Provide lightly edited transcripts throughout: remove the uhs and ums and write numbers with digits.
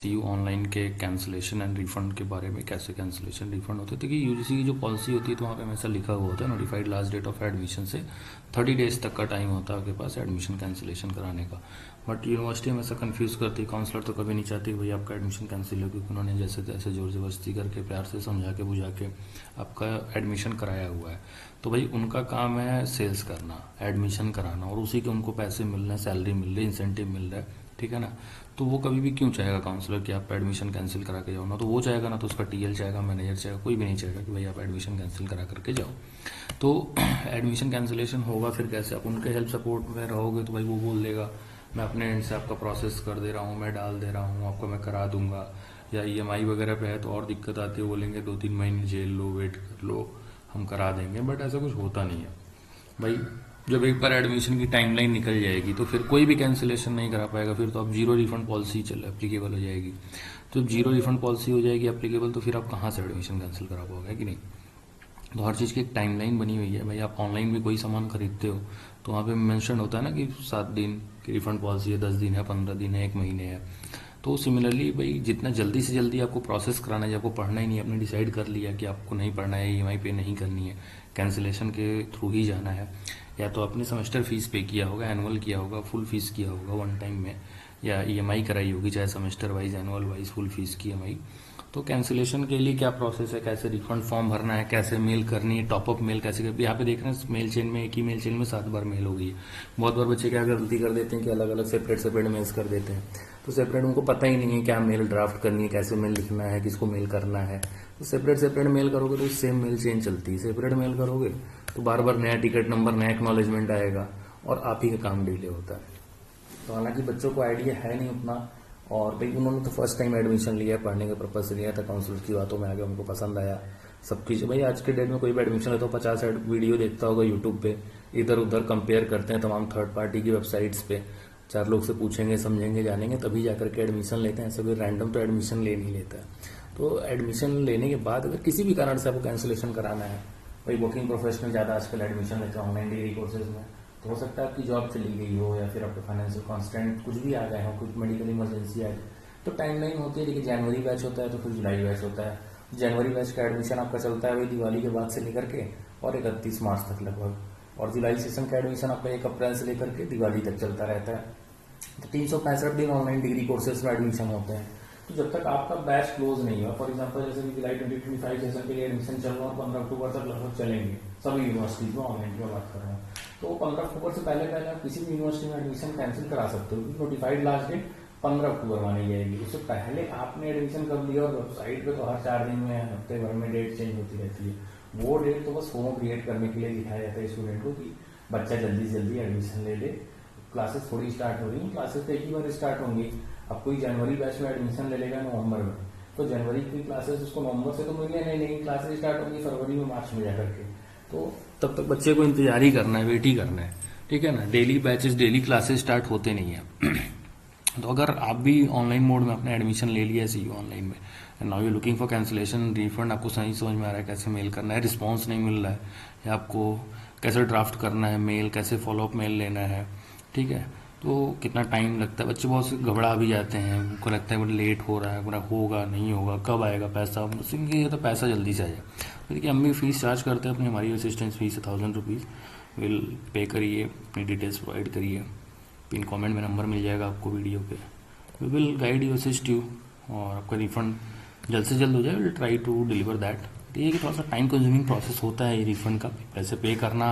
UGC online के cancellation and refund के बारे में, कैसे कैंसिलेशन रिफंड होते थे कि यूजीसी की जो पॉलिसी होती है तो वहाँ पे हमेशा लिखा हुआ होता है notified last date of admission से 30 डेज तक का टाइम होता है आपके पास एडमिशन कैंसिलेशन कराने का। बट यूनिवर्सिटी हमेशा कंफ्यूज करती है, काउंसलर तो कभी नहीं चाहती भाई आपका एडमिशन कैंसिल हो, क्योंकि उन्होंने जैसे तैसे जोर जबरदस्ती करके प्यार से समझा के बुझा के आपका एडमिशन कराया हुआ है। तो भाई उनका काम है सेल्स करना, एडमिशन कराना, और उसी के उनको पैसे मिल रहे हैं, सैलरी मिल रही है, इंसेंटिव मिल रहा है, ठीक है ना। तो वो कभी भी क्यों चाहेगा काउंसलर कि आप एडमिशन कैंसिल करा के जाओ, ना तो वो चाहेगा ना तो उसका टीएल चाहेगा, मैनेजर चाहेगा, कोई भी नहीं चाहेगा कि भाई आप एडमिशन कैंसिल करा करके जाओ। तो एडमिशन कैंसिलेशन होगा फिर कैसे, आप उनके हेल्प सपोर्ट में रहोगे तो भाई वो बोल देगा मैं अपने एंड से आपका प्रोसेस कर दे रहा हूँ, मैं डाल दे रहा हूँ, आपको मैं करा दूंगा। या ईएमआई वगैरह पे है तो और दिक्कत आती है, बोलेंगे 2-3 महीने झेल लो, वेट कर लो, हम करा देंगे। बट ऐसा कुछ होता नहीं है भाई। जब एक बार एडमिशन की टाइमलाइन निकल जाएगी तो फिर कोई भी कैंसिलेशन नहीं करा पाएगा, फिर तो आप जीरो रिफंड पॉलिसी चल एप्लीकेबल हो जाएगी। तो जब जीरो रिफंड पॉलिसी हो जाएगी एप्लीकेबल तो फिर आप कहाँ से एडमिशन कैंसिल करा पाओगे कि नहीं। तो हर चीज़ की एक टाइमलाइन बनी हुई है भाई। आप ऑनलाइन भी कोई सामान खरीदते हो तो वहाँ पे मेंशन होता है ना कि 7 दिन की रिफंड पॉलिसी है, 10 दिन है, 15 दिन है, 1 महीने है। तो सिमिलरली भाई जितना जल्दी से जल्दी आपको प्रोसेस कराना है, आपको पढ़ना ही नहीं, आपने डिसाइड कर लिया कि आपको नहीं पढ़ना है, ईएमआई पे नहीं करनी है, कैंसिलेशन के थ्रू ही जाना है, या तो आपने सेमेस्टर फीस पे किया होगा, एनुअल किया होगा, फुल फीस किया होगा वन टाइम में, या ईएमआई कराई होगी, चाहे semester wise, annual wise, full fees की ईएमआई। तो कैंसिलेशन के लिए क्या प्रोसेस है, कैसे रिफंड फॉर्म भरना है, कैसे मेल करनी है, टॉपअप मेल कैसे कर, यहाँ पे देख रहे हैं मेल चेन में, एक ही मेल चेन में 7 बार मेल हो गई है। बहुत बार बच्चे क्या गलती कर देते हैं कि अलग अलग सेपरेट सेपरेट मेल्स कर देते हैं, तो सेपरेट उनको पता ही नहीं है क्या मेल ड्राफ्ट करनी है, कैसे मेल लिखना है, किसको मेल करना है। तो सेपरेट सेपरेट मेल करोगे तो सेम मेल चेन चलती है, सेपरेट मेल करोगे तो बार बार नया टिकट नंबर, नया एक्नॉलेजमेंट आएगा और आप ही का काम डिले होता है। तो हालांकि बच्चों को आइडिया है नहीं उतना, और भाई उन्होंने तो फर्स्ट टाइम एडमिशन लिया, पढ़ने के पर्पज से लिया था, काउंसलर की बातों में आगे उनको पसंद आया सब कुछ। भाई आज के डेट में कोई भी एडमिशन लेता हो 50 वीडियो देखता होगा यूट्यूब पे, इधर उधर कंपेयर करते हैं तमाम थर्ड पार्टी की वेबसाइट्स पे, 4 लोग से पूछेंगे, समझेंगे, जानेंगे तभी जाकर के एडमिशन लेते हैं। ऐसे कोई रैंडम तो एडमिशन ले नहीं लेता है। तो एडमिशन लेने के बाद अगर किसी भी कारण से आपको कैंसिलेशन कराना है, भाई वर्किंग प्रोफेशनल ज़्यादा आजकल एडमिशन लेते हैं ऑनलाइन डिग्री कोर्सेज में, तो हो सकता है आपकी जॉब चली गई हो, या फिर आपके फाइनेंशियल कॉन्स्टेंट कुछ भी आ गए हो, कुछ मेडिकल इमरजेंसी आ गई, तो टाइमलाइन होती है। देखिए जनवरी बैच होता है तो फिर जुलाई बैच होता है। जनवरी बैच का एडमिशन आपका चलता है वही दिवाली के बाद से लेकर के और 31 मार्च तक लगभग, और जुलाई सेशन का एडमिशन आपका 1 अप्रैल से लेकर के दिवाली तक चलता रहता है। तो 365 दिन ऑनलाइन डिग्री कोर्सेज में एडमिशन होते हैं। तो जब तक आपका बैच क्लोज नहीं हुआ, फॉर एग्जांपल जैसे कि जुलाई 2025 सेशन के लिए एडमिशन चल रहा है, 15 अक्टूबर तक लगभग चलेंगे सभी यूनिवर्सिटीज में, ऑनलाइन की बात कर रहा हूँ, तो 15 अक्टूबर से पहले पहले आप किसी भी यूनिवर्सिटी में एडमिशन कैंसिल करा सकते हो, क्योंकि नोटिफाइड लास्ट डेट 15 अक्टूबर मानी जाएगी। उससे पहले आपने एडमिशन कर लिया, और वेबसाइट पे तो हर 4 दिन में, हफ्ते भर में डेट चेंज होती रहती है। वो डेट तो बस फॉर्म क्रिएट करने के लिए दिखाया जाता है स्टूडेंट को कि बच्चा जल्दी से जल्दी एडमिशन ले ले। क्लासेस थोड़ी स्टार्ट हो रही हैं, क्लासेस तो एक ही बार स्टार्ट होंगी। अब कोई जनवरी बैच में एडमिशन ले लेगा नवंबर में, तो जनवरी की क्लासेस उसको नवंबर से तो मिलने नहीं, नई क्लासेस स्टार्ट होंगी फरवरी में, मार्च में जाकर के। तो तब तक बच्चे को इंतजार ही करना है, वेट ही करना है, ठीक है ना। Daily batches, daily classes start होते नहीं है। तो अगर आप भी ऑनलाइन मोड में अपना एडमिशन ले लिया सीयू ऑनलाइन में, and now you looking for cancellation refund, आपको सही समझ में आ रहा है कैसे मेल करना है, रिस्पॉन्स नहीं मिल रहा है, या आपको कैसे ड्राफ्ट करना है मेल, कैसे फॉलोअप मेल लेना है, ठीक है, तो कितना टाइम लगता है। बच्चे बहुत से घबरा भी जाते हैं, उनको लगता है बड़ा लेट हो रहा है, बड़ा होगा नहीं होगा, कब आएगा पैसा, मुझसे तो पैसा जल्दी से आ जाए। तो देखिए हम भी फीस चार्ज करते हैं अपनी, हमारी असिस्टेंस फीस है 1000 रुपीज़। विल पे करिए, अपनी डिटेल्स प्रोवाइड करिए, पिन कमेंट में नंबर मिल जाएगा आपको वीडियो पे। We will guide you, assist you, और आपका रिफंड जल्द से जल्द हो जाए। Will try to deliver that. ये कि थोड़ा सा टाइम कंज्यूमिंग प्रोसेस होता है ये रिफंड का। पैसे पे करना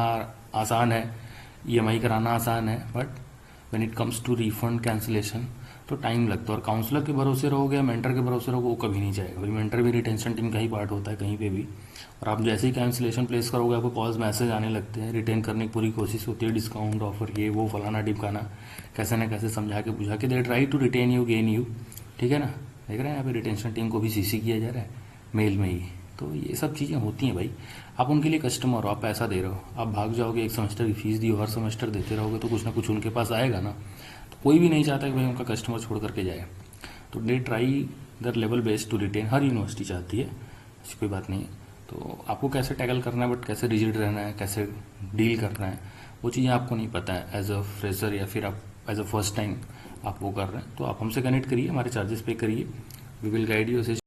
आसान है, ईएमआई कराना आसान है, but when it comes to refund cancellation तो टाइम लगता है। और काउंसलर के भरोसे रहोगे, मेंटर के भरोसे रहोगे, वो कभी नहीं जाएगा भाई। मेंटर भी रिटेंशन टीम का ही पार्ट होता है कहीं पे भी। और आप जैसे ही कैंसिलेशन प्लेस करोगे आपको कॉल्स मैसेज आने लगते हैं, रिटेन करने की पूरी कोशिश होती है, डिस्काउंट ऑफर, ये वो फलाना टिपकाना, कैसे ना कैसे समझा के बुझा के they try to retain you, gain you, ठीक है ना। देख रहे हैं यहाँ पे रिटेंशन टीम को भी सीसी किया जा रहा है मेल में ही। तो ये सब चीज़ें होती हैं भाई। आप उनके लिए कस्टमर हो, आप पैसा दे रहे हो, आप भाग जाओगे, एक सेमेस्टर की फीस दी हो, हर सेमेस्टर देते रहोगे तो कुछ ना कुछ उनके पास आएगा ना। तो कोई भी नहीं चाहता कि भाई उनका कस्टमर छोड़ करके जाए। तो they try their level best to retain, हर यूनिवर्सिटी चाहती है, ऐसी कोई बात नहीं है। तो आपको कैसे टैकल करना है, बट कैसे रिजिड रहना है, कैसे डील करना है, वो चीज़ें आपको नहीं पता है एज अ फ्रेशर, या फिर आप एज अ फर्स्ट टाइम आप वो कर रहे हैं, तो आप हमसे कनेक्ट करिए, हमारे चार्जेस पे करिए, वी विल गाइड यू।